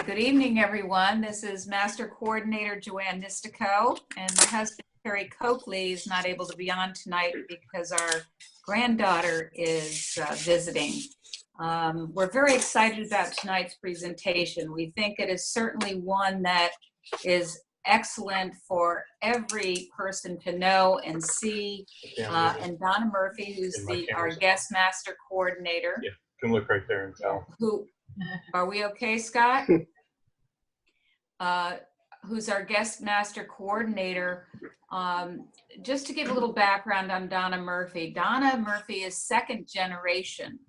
Good evening, everyone. This is Master Coordinator Joanne Nistico, and my husband, Terry Coakley, is not able to be on tonight because our granddaughter is visiting. We're very excited about tonight's presentation. We think it is certainly one that is excellent for every person to know and see. And Donna Murphy, who's our guest master coordinator. Yeah, you can look right there and tell. Who, are we okay, Scott? Who's our guest master coordinator. Just to give a little background on Donna Murphy. Donna Murphy is second generation.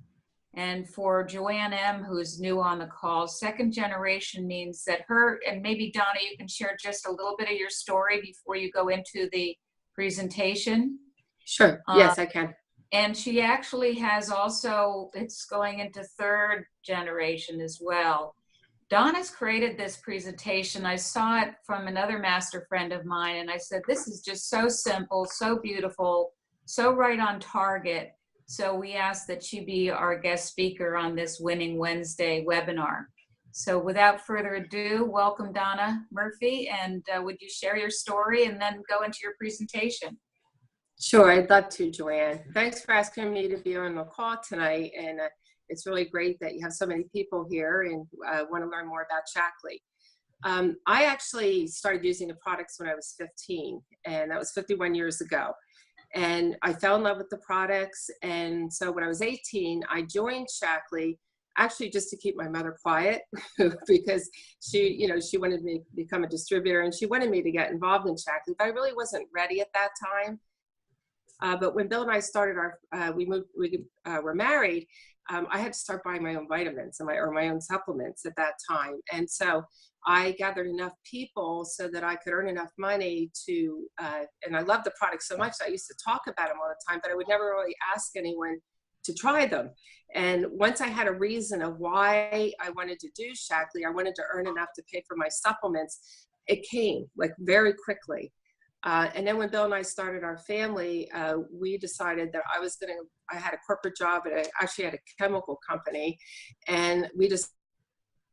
And for Joanne M., who's new on the call, second generation means that her, and maybe Donna, you can share just a little bit of your story before you go into the presentation. Sure, yes, I can. And she actually has also, it's going into third generation as well. Donna's created this presentation. I saw it from another master friend of mine, and I said, this is just so simple, so beautiful, so right on target. So we asked that she be our guest speaker on this Winning Wednesday webinar. So without further ado, welcome Donna Murphy, and would you share your story and then go into your presentation? Sure, I'd love to, Joanne. Thanks for asking me to be on the call tonight, and it's really great that you have so many people here and want to learn more about Shaklee. I actually started using the products when I was 15, and that was 51 years ago. And I fell in love with the products. And so when I was 18, I joined Shaklee, actually just to keep my mother quiet because she wanted me to become a distributor and she wanted me to get involved in Shaklee, but I really wasn't ready at that time. But when Bill and I started we were married, I had to start buying my own vitamins and my own supplements at that time. And so I gathered enough people so that I could earn enough money to, and I loved the product so much that I used to talk about them all the time, but I would never really ask anyone to try them. And once I had a reason of why I wanted to do Shaklee, I wanted to earn enough to pay for my supplements, it came like very quickly. And then when Bill and I started our family, we decided that I had a corporate job actually at a chemical company, and we just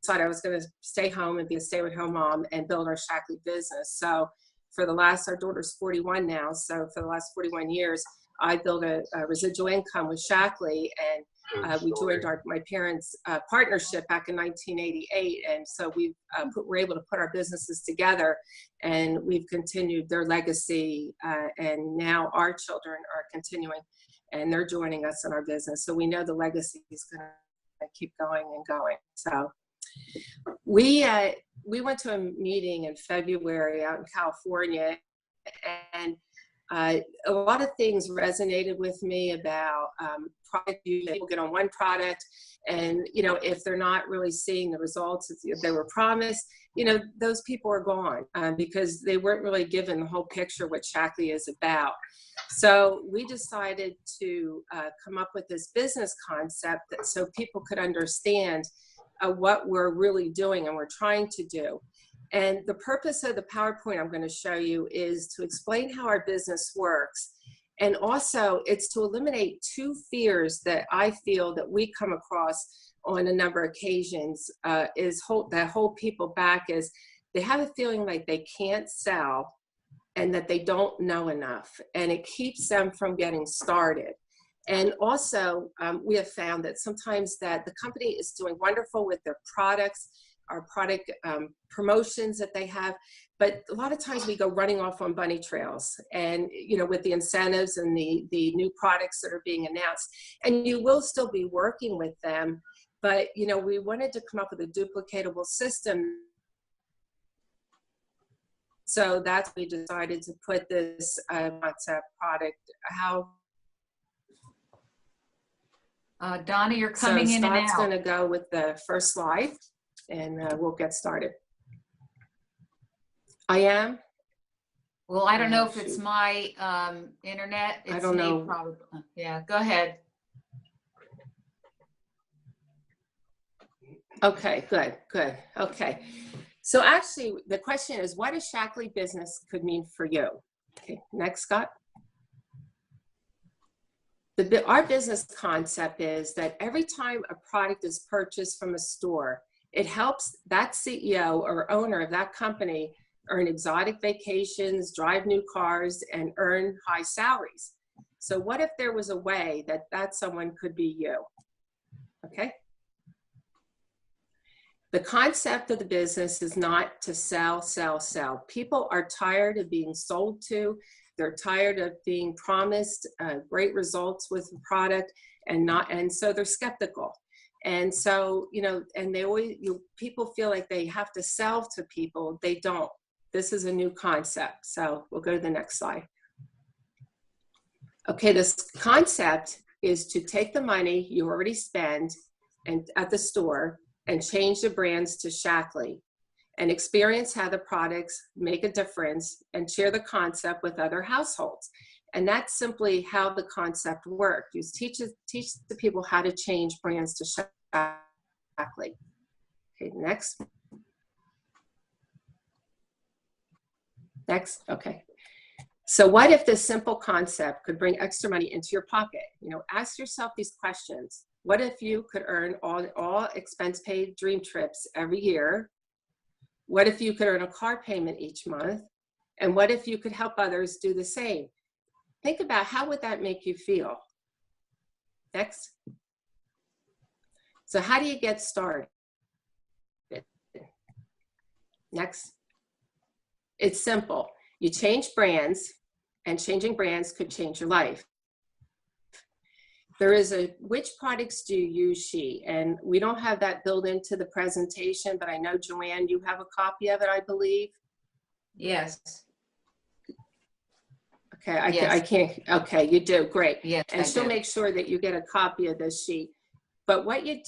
decided I was going to stay home and be a stay-at-home mom and build our Shaklee business. So for our daughter's 41 now, so for the last 41 years, I built a residual income with Shaklee, and we joined my parents' partnership back in 1988, and so we were able to put our businesses together, and we've continued their legacy, and now our children are continuing, and they're joining us in our business. So we know the legacy is going to keep going and going. So we went to a meeting in February out in California, and a lot of things resonated with me about product use. People get on one product, and if they're not really seeing the results if they were promised, those people are gone because they weren't really given the whole picture what Shaklee is about. So we decided to come up with this business concept so people could understand what we're really doing and we're trying to do. And the purpose of the PowerPoint I'm going to show you is to explain how our business works. And also it's to eliminate two fears that I feel that we come across on a number of occasions that hold people back is they have a feeling like they can't sell and that they don't know enough. And it keeps them from getting started. And also we have found that sometimes that the company is doing wonderful with their products, our product promotions that they have, but a lot of times we go running off on bunny trails and with the incentives and the new products that are being announced, and you will still be working with them, but we wanted to come up with a duplicatable system. So that's we decided to put this concept product Donna, you're coming in and out. Scott's going to go with the first slide, and we'll get started. I am? Well, I don't know if it's my internet. It's I don't know. Probably. Yeah, go ahead. Okay, good. Okay. So actually, the question is, what does Shaklee business could mean for you? Okay, next, Scott. Our business concept is that every time a product is purchased from a store, It helps that CEO or owner of that company earn exotic vacations, drive new cars, and earn high salaries. So what if there was a way that that someone could be you? Okay. The concept of the business is not to sell, sell, sell. People are tired of being sold to. They're tired of being promised great results with the product and so they're skeptical. And so, you know, and they always, people feel like they have to sell to people. They don't. This is a new concept. So we'll go to the next slide. Okay, this concept is to take the money you already spend and at the store and change the brands to Shaklee and experience how the products make a difference and share the concept with other households. And that's simply how the concept works. You teach the people how to change brands to Shaklee. Okay, next. Next, okay. So what if this simple concept could bring extra money into your pocket? You know, ask yourself these questions. What if you could earn all expense paid dream trips every year? What if you could earn a car payment each month? And what if you could help others do the same? Think about how would that make you feel? Next. So how do you get started? Next. It's simple. You change brands, and changing brands could change your life. There is a, which products do you use, She? And we don't have that built into the presentation, but I know, Joanne, you have a copy of it, I believe. Yes. Okay, Yes. I can't, okay, you do, great. Yes, And I she'll do. make sure that you get a copy of this sheet. But what you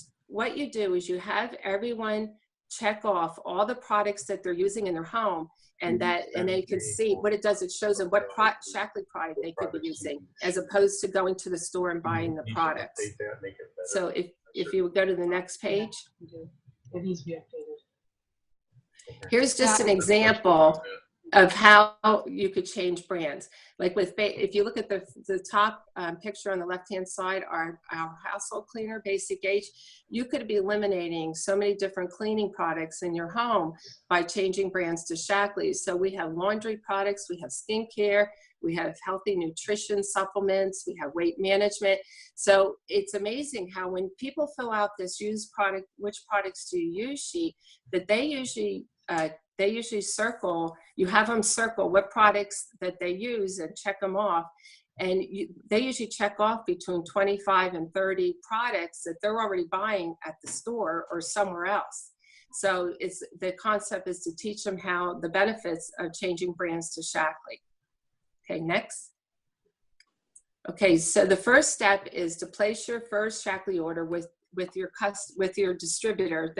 do is you have everyone check off all the products that they're using in their home, and they can see what it does. It shows them what Shaklee product they could be using, as opposed to going to the store and buying the products. So if you would go to the next page, It needs to be updated. here's just an example of how you could change brands. Like with, if you look at the top picture on the left-hand side, our household cleaner, Basic H, you could be eliminating so many different cleaning products in your home by changing brands to Shaklee. So we have laundry products, we have skincare, we have healthy nutrition supplements, we have weight management. So it's amazing how when people fill out this use product, which products do you use sheet, that they usually circle, you have them circle what products that they use and check them off. And they usually check off between 25 and 30 products that they're already buying at the store or somewhere else. So the concept is to teach them how the benefits of changing brands to Shaklee. Okay, next. Okay, so the first step is to place your first Shaklee order with your distributor.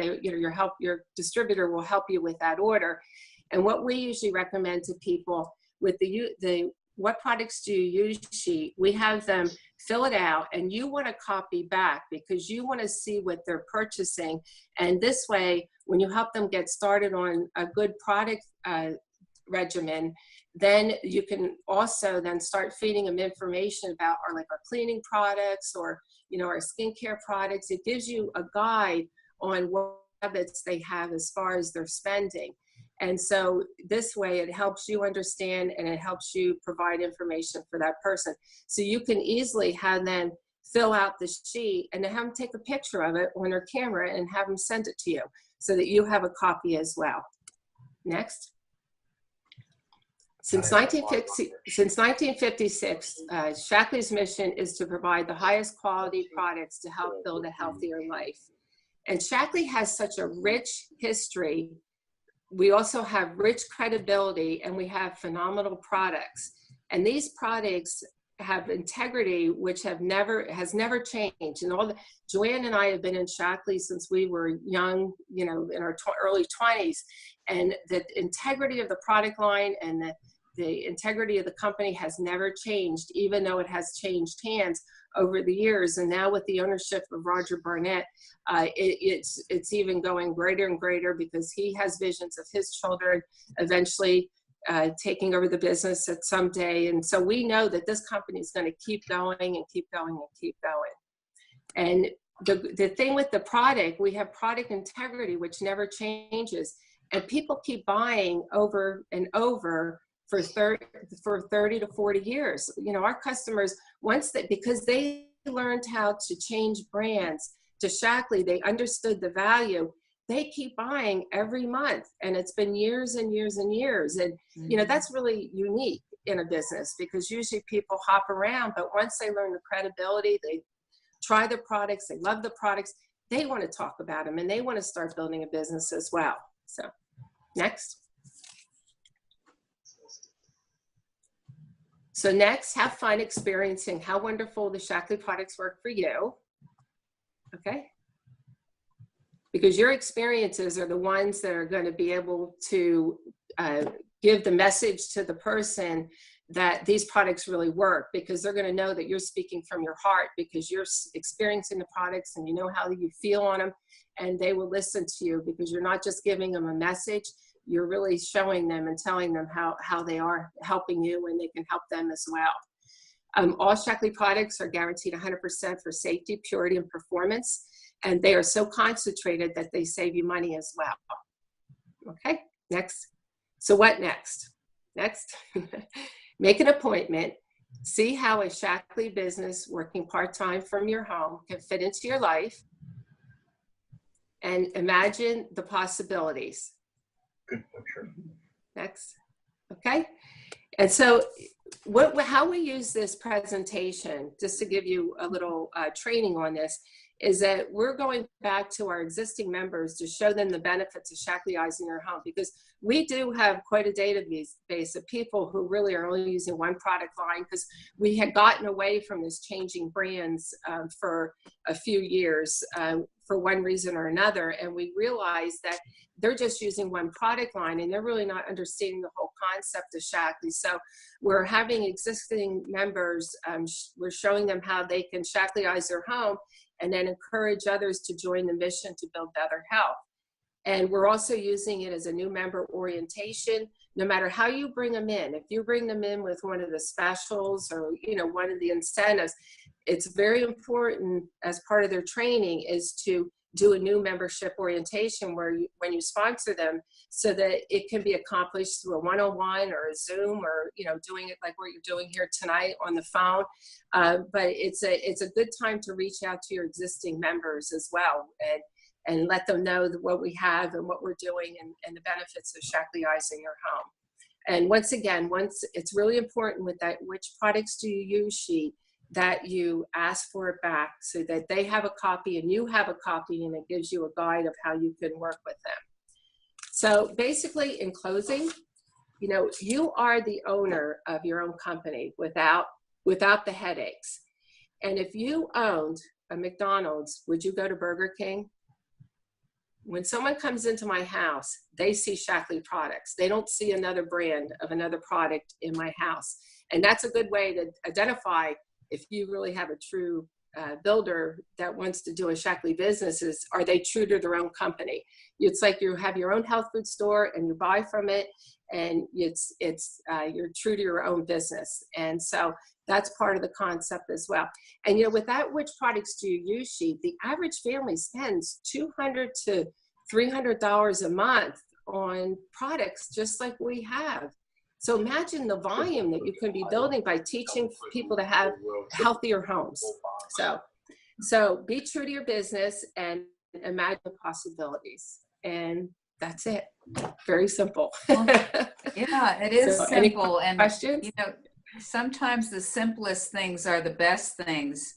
Your distributor will help you with that order. And what we usually recommend to people with the what products do you use sheet, we have them fill it out, and you want to copy back because you want to see what they're purchasing. And this way, when you help them get started on a good product regimen, then you can also then start feeding them information about our cleaning products or our skincare products. It gives you a guide on what habits they have as far as their spending. And so this way it helps you understand and it helps you provide information for that person. So you can easily have them fill out the sheet and then have them take a picture of it on their camera and have them send it to you so that you have a copy as well. Next. Since 1956, Shaklee's mission is to provide the highest quality products to help build a healthier life. And Shaklee has such a rich history. We also have rich credibility, and we have phenomenal products. And these products have integrity, which has never changed. And Joanne and I have been in Shaklee since we were young, in our early 20s. And the integrity of the product line and the integrity of the company has never changed, even though it has changed hands over the years. And now with the ownership of Roger Barnett, it's even going greater and greater because he has visions of his children eventually taking over the business at some day. And so we know that this company is going to keep going and keep going and keep going. And the thing with the product, we have product integrity, which never changes. And people keep buying over and over for 30 to 40 years. You know, our customers, because they learned how to change brands to Shaklee, they understood the value, they keep buying every month. And it's been years and years and years. And, you know, that's really unique in a business, because usually people hop around, but once they learn the credibility, they try the products, they love the products, they want to talk about them, and they want to start building a business as well. So next. So next, have fun experiencing how wonderful the Shaklee products work for you. Okay. Because your experiences are the ones that are going to be able to give the message to the person that these products really work, because they're going to know that you're speaking from your heart, because you're experiencing the products and you know how you feel on them, and they will listen to you because you're not just giving them a message, you're really showing them and telling them how they are helping you, and they can help them as well. All Shaklee products are guaranteed 100% for safety, purity, and performance, and they are so concentrated that they save you money as well. Okay, next. So what next? Next, make an appointment. See how a Shaklee business working part-time from your home can fit into your life, and imagine the possibilities. Good picture. Next. Okay. And so how we use this presentation, just to give you a little training on this, is that we're going back to our existing members to show them the benefits of Shakleeizing their home, because we do have quite a database of people who really are only using one product line, because we had gotten away from this changing brands for a few years for one reason or another. And we realized that they're just using one product line and they're really not understanding the whole concept of Shaklee. So we're having existing members, we're showing them how they can Shakleeize their home and then encourage others to join the mission to build better health. And we're also using it as a new member orientation. No matter how you bring them in, if you bring them in with one of the specials or, you know, one of the incentives, it's very important as part of their training is to do a new membership orientation where when you sponsor them, so that it can be accomplished through a one-on-one or a Zoom, or, you know, doing it like what you're doing here tonight on the phone. But it's a good time to reach out to your existing members as well, and let them know what we have and what we're doing, and the benefits of Shakleeizing your home. And once again, it's really important with that, which products do you use sheet, that you ask for it back so that they have a copy and you have a copy, and it gives you a guide of how you can work with them. So basically, in closing, you know, you are the owner of your own company without the headaches. And if you owned a McDonald's, would you go to Burger King? When someone comes into my house, they see Shaklee products. They don't see another brand of another product in my house. And that's a good way to identify if you really have a true builder that wants to do a Shaklee business. Is, are they true to their own company? It's like you have your own health food store and you buy from it, and you're true to your own business. And so that's part of the concept as well. And, you know, with that, which products do you use sheet, the average family spends $200 to $300 a month on products just like we have. So imagine the volume that you can be building by teaching people to have healthier homes. So be true to your business and imagine the possibilities. And that's it. Very simple. Yeah, it is So, simple. any and questions? you know, sometimes the simplest things are the best things.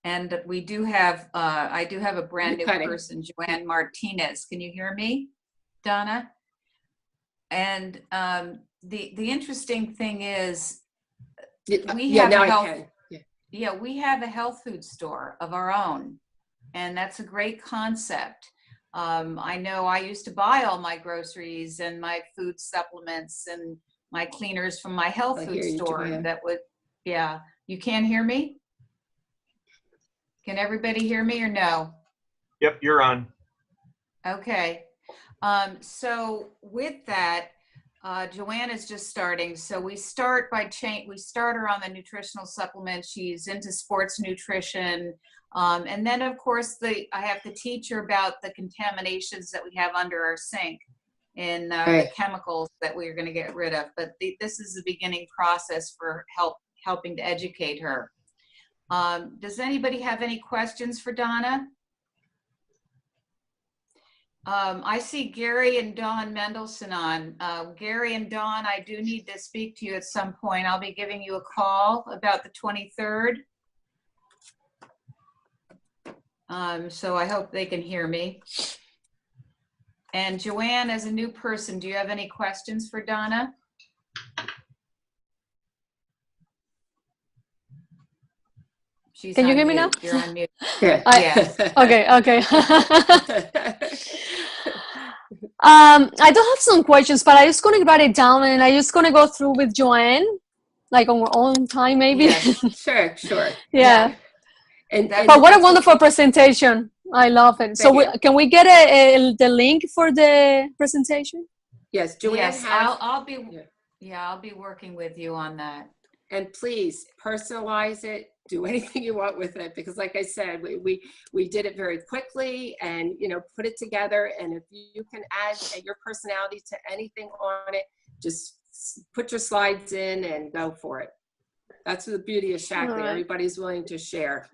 And we do have, I do have a brand new person, Joanne Martinez. Can you hear me, Donna? And the interesting thing is, we have a health, we have a health food store of our own, and that's a great concept. I know I used to buy all my groceries and my food supplements and my cleaners from my health food store. That would, you can't hear me? Can everybody hear me or no? Yep, you're on. Okay. So with that, Joanne is just starting. So we start we start her on the nutritional supplements. She's into sports nutrition. And then of course I have to teach her about the contaminations that we have under our sink and the chemicals that we're going to get rid of. But this is the beginning process for helping to educate her. Does anybody have any questions for Donna? I see Gary and Dawn Mendelson on. Gary and Dawn, I do need to speak to you at some point. I'll be giving you a call about the 23rd. So I hope they can hear me. And Joanne, as a new person, do you have any questions for Donna? She's Can you on hear me mute. now? You're on mute. Yeah. Yes. Okay, okay. I do have some questions, but I'm just going to write it down and I'm just going to go through with Joanne, like on our own time, maybe. Yes. Sure. Yeah. And But what a wonderful presentation. I love it. So can we get the link for the presentation? yes, Joanne Yes, has. I'll be working with you on that. And please personalize it. Do anything you want with it, because like I said, we did it very quickly, and put it together. And if you can add your personality to anything on it, just put your slides in and go for it. That's the beauty of Shaklee. Right. Everybody's willing to share.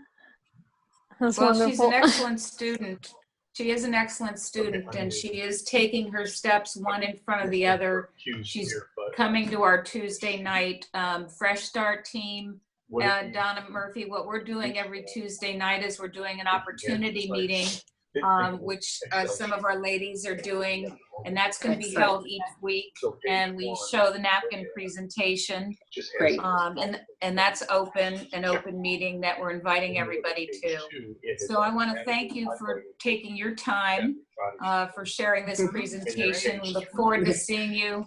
That's Well, wonderful. she's an excellent student. She is an excellent student, and she is taking her steps one in front of the other. She's coming to our Tuesday night Fresh Start team. Donna Murphy, what we're doing every Tuesday night is we're doing an opportunity meeting, which some of our ladies are doing, and that's going to be held each week. And we show the napkin presentation. Great. And that's an open meeting that we're inviting everybody to. So I want to thank you for taking your time, for sharing this presentation. We look forward to seeing you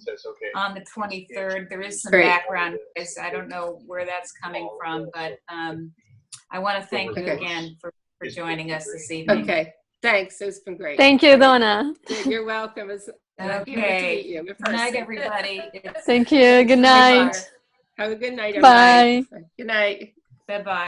on the 23rd. There is some background noise. I don't know where that's coming from, but I want to thank you again for joining us this evening. Okay. Thanks. It's been great. Thank you, Donna. You're welcome. Okay. You Good night, everybody. Thank you. Good night. Have a good night, everybody. Bye. Good night. Bye-bye.